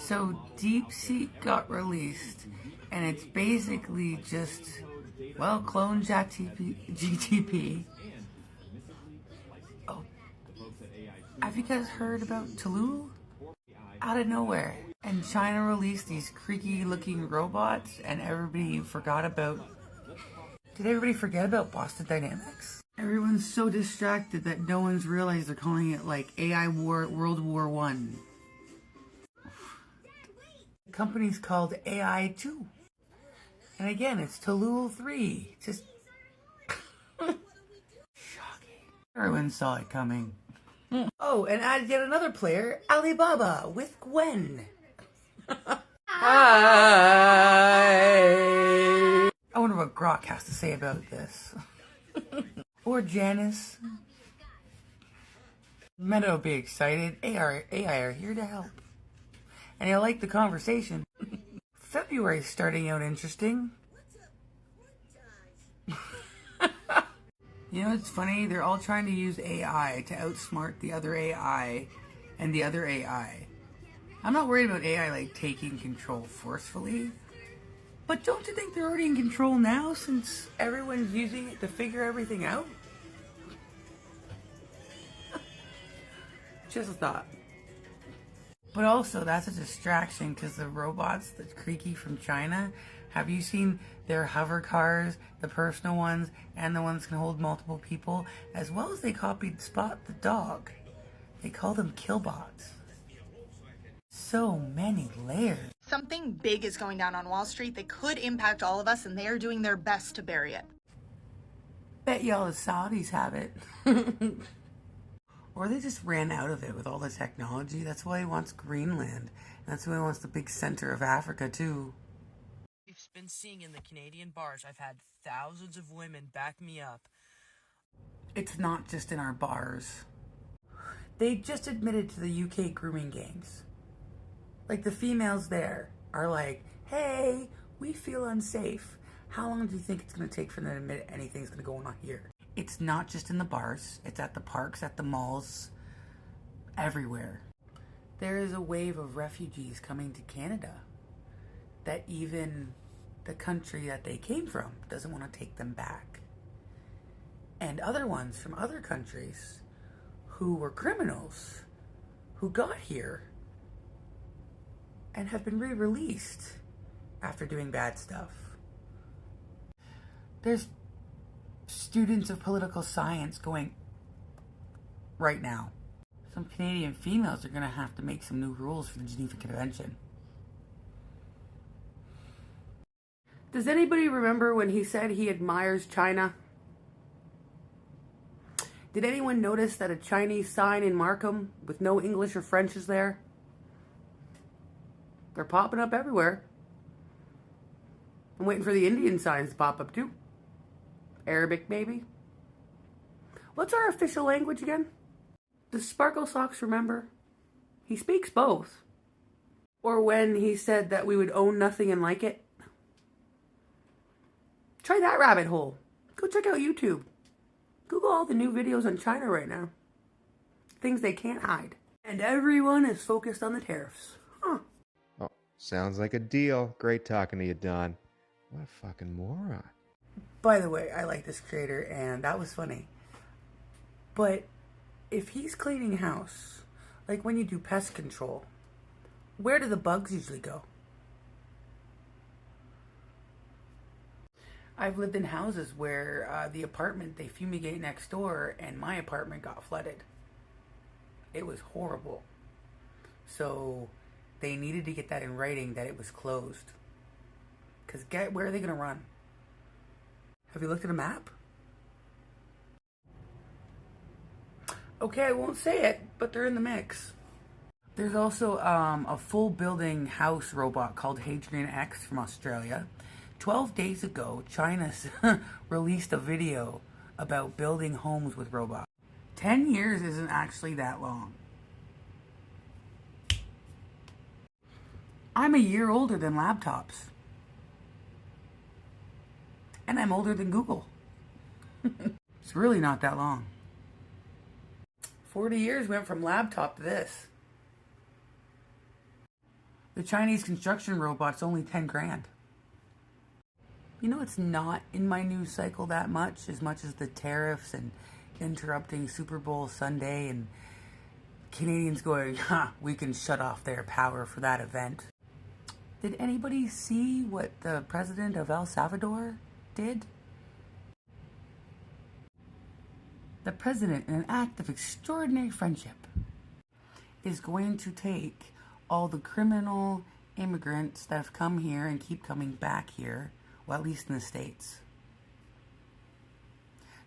So DeepSeek got released, and it's basically just, well, clone GTP. Oh, have you guys heard about Tulul? Out of nowhere. And China released these creaky looking robots, and everybody forgot about... Did everybody forget about Boston Dynamics? Everyone's so distracted that no one's realized they're calling it like AI World War One. The company's called AI 2. And again, it's Tulul 3. Just shocking. Everyone saw it coming. Oh, and added yet another player, Alibaba, with Gwen. Hi. I wonder what Grok has to say about this. Or Janice. Meta will be excited. AI are here to help. And I like the conversation. February's starting out interesting. You know, it's funny, they're all trying to use AI to outsmart the other AI and the other AI. I'm not worried about AI like taking control forcefully, but don't you think they're already in control now since everyone's using it to figure everything out? Just a thought. But also, that's a distraction because the robots, the creaky from China, have you seen their hover cars, the personal ones, and the ones that can hold multiple people, as well as they copied Spot the dog. They call them killbots. So many layers. Something big is going down on Wall Street that could impact all of us, and they are doing their best to bury it. Bet y'all the Saudis have it. Or they just ran out of it with all the technology. That's why he wants Greenland. That's why he wants the big center of Africa too. We've been seeing in the Canadian bars, I've had thousands of women back me up. It's not just in our bars. They just admitted to the UK grooming gangs. Like the females there are like, hey, we feel unsafe. How long do you think it's going to take for them to admit anything's going to go on here? It's not just in the bars. It's at the parks, at the malls, everywhere. There is a wave of refugees coming to Canada that even the country that they came from doesn't want to take them back. And other ones from other countries who were criminals who got here and have been re-released after doing bad stuff. There's students of political science going right now. Some Canadian females are going to have to make some new rules for the Geneva Convention. Does anybody remember when he said he admires China? Did anyone notice that a Chinese sign in Markham with no English or French is there? They're popping up everywhere. I'm waiting for the Indian signs to pop up too. Arabic, maybe? What's our official language again? Does Sparkle Socks remember? He speaks both. Or when he said that we would own nothing and like it. Try that rabbit hole. Go check out YouTube. Google all the new videos on China right now. Things they can't hide. And everyone is focused on the tariffs. Huh. Oh, sounds like a deal. Great talking to you, Don. What a fucking moron. By the way, I like this creator, and that was funny. But if he's cleaning house, like when you do pest control, where do the bugs usually go? I've lived in houses where the apartment, they fumigate next door, and my apartment got flooded. It was horrible. So they needed to get that in writing that it was closed. Because where are they going to run? Have you looked at a map? Okay, I won't say it, but they're in the mix. There's also a full building house robot called Hadrian X from Australia. 12 days ago, China released a video about building homes with robots. 10 years isn't actually that long. I'm a year older than laptops. And I'm older than Google. It's really not that long. 40 years went from laptop to this. The Chinese construction robot's only 10 grand. You know, it's not in my news cycle that much as the tariffs and interrupting Super Bowl Sunday and Canadians going, we can shut off their power for that event. Did anybody see what the president of El Salvador did? The president, in an act of extraordinary friendship, is going to take all the criminal immigrants that have come here and keep coming back here, well, at least in the States.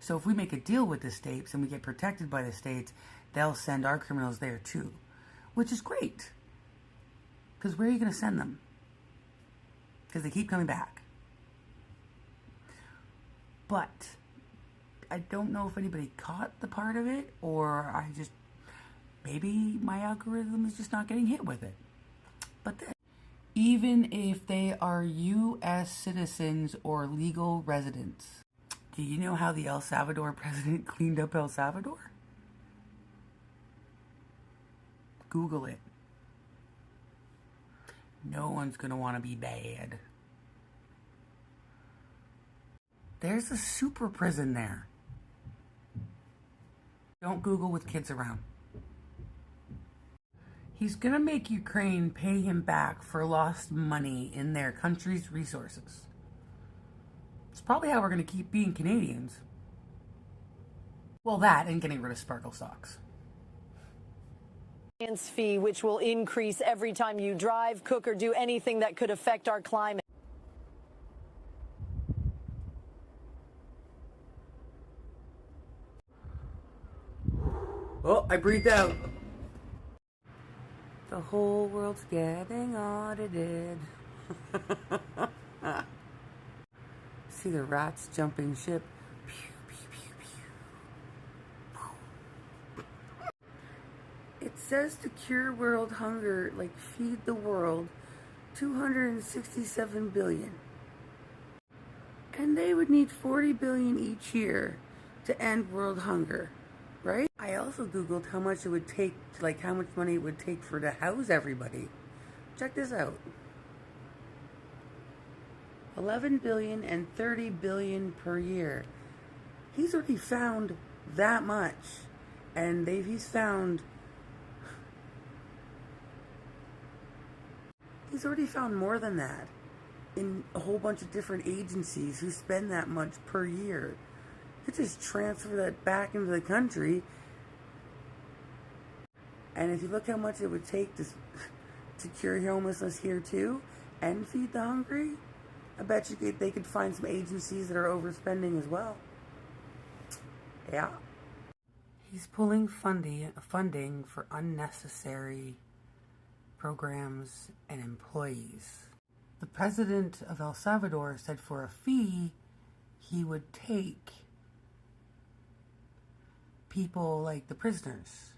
So if we make a deal with the States and we get protected by the States, they'll send our criminals there too, which is great. Because where are you going to send them? Because they keep coming back. But I don't know if anybody caught the part of it, or maybe my algorithm is just not getting hit with it. But then, even if they are U.S. citizens or legal residents, do you know how the El Salvador president cleaned up El Salvador? Google it. No one's going to want to be bad. There's a super prison there. Don't Google with kids around. He's going to make Ukraine pay him back for lost money in their country's resources. It's probably how we're going to keep being Canadians. Well, that and getting rid of sparkle socks. Fee, which will increase every time you drive, cook, or do anything that could affect our climate. Oh, I breathed out. The whole world's getting audited. See the rats jumping ship. Pew, pew, pew, pew. It says to cure world hunger, like feed the world, 267 billion. And they would need 40 billion each year to end world hunger, right? I also Googled how much it would take, like how much money it would take for to house everybody. Check this out. 11 billion and 30 billion per year. He's already found that much. And he's already found more than that in a whole bunch of different agencies who spend that much per year. You just transfer that back into the country. And if you look how much it would take to cure homelessness here too and feed the hungry, I bet you they could find some agencies that are overspending as well. Yeah. He's pulling funding for unnecessary programs and employees. The president of El Salvador said for a fee, he would take people like the prisoners.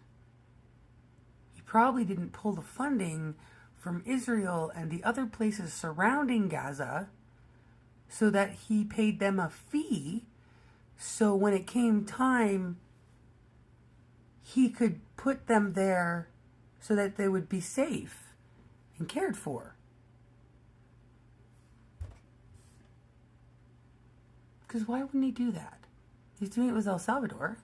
He probably didn't pull the funding from Israel and the other places surrounding Gaza so that he paid them a fee, so when it came time, he could put them there so that they would be safe and cared for. Because why wouldn't he do that? He's doing it with El Salvador.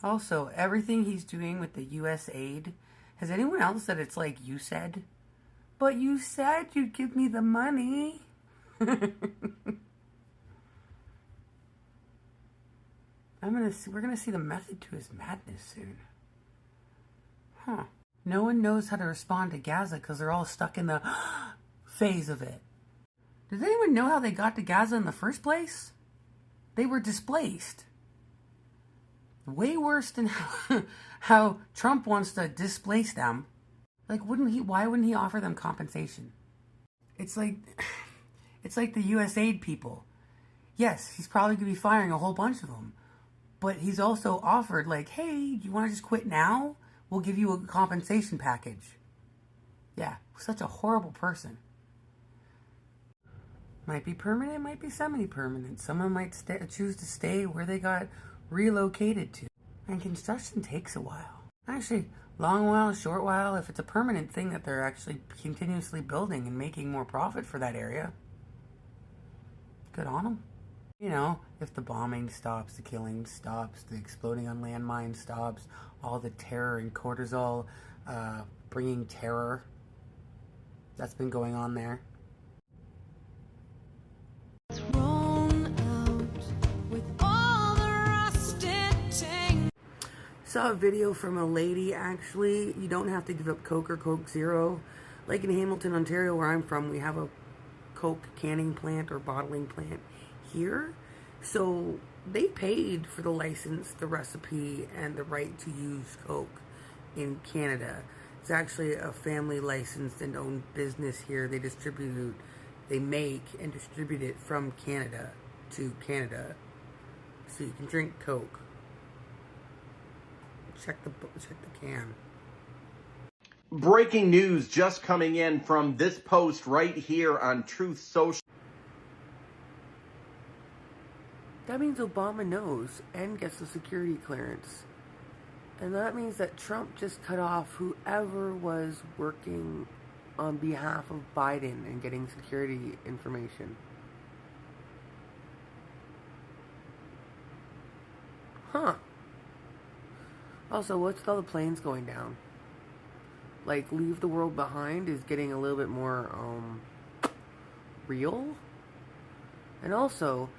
Also, everything he's doing with the U.S. aid, has anyone else said it's like you said? But you said you'd give me the money. We're gonna see the method to his madness soon. Huh. No one knows how to respond to Gaza because they're all stuck in the phase of it. Does anyone know how they got to Gaza in the first place? They were displaced. Way worse than how Trump wants to displace them. Like, why wouldn't he offer them compensation? It's like the U.S. aid people. Yes, he's probably going to be firing a whole bunch of them. But he's also offered, like, hey, do you want to just quit now? We'll give you a compensation package. Yeah, such a horrible person. Might be permanent, might be semi-permanent. Someone might choose to stay where they got relocated to. And construction takes a while. Actually, long while, short while, if it's a permanent thing that they're actually continuously building and making more profit for that area, good on them. You know, if the bombing stops, the killing stops, the exploding on landmines stops, all the terror and cortisol, bringing terror that's been going on there. Saw a video from a lady, actually. You don't have to give up Coke or Coke Zero. Like in Hamilton, Ontario, where I'm from, we have a Coke canning plant or bottling plant here. So they paid for the license, the recipe, and the right to use Coke in Canada. It's actually a family licensed and owned business here. They make and distribute it from Canada to Canada. So you can drink Coke. Check the can. Breaking news just coming in from this post right here on Truth Social. That means Obama knows and gets the security clearance. And that means that Trump just cut off whoever was working on behalf of Biden and getting security information. Huh. Also, what's with all the planes going down? Like, Leave the World Behind is getting a little bit more, real? And also,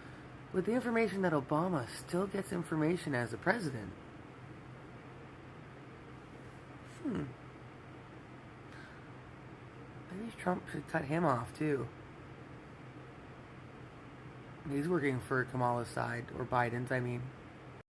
with the information that Obama still gets information as a president. Maybe Trump should cut him off, too. He's working for Kamala's side, or Biden's, I mean.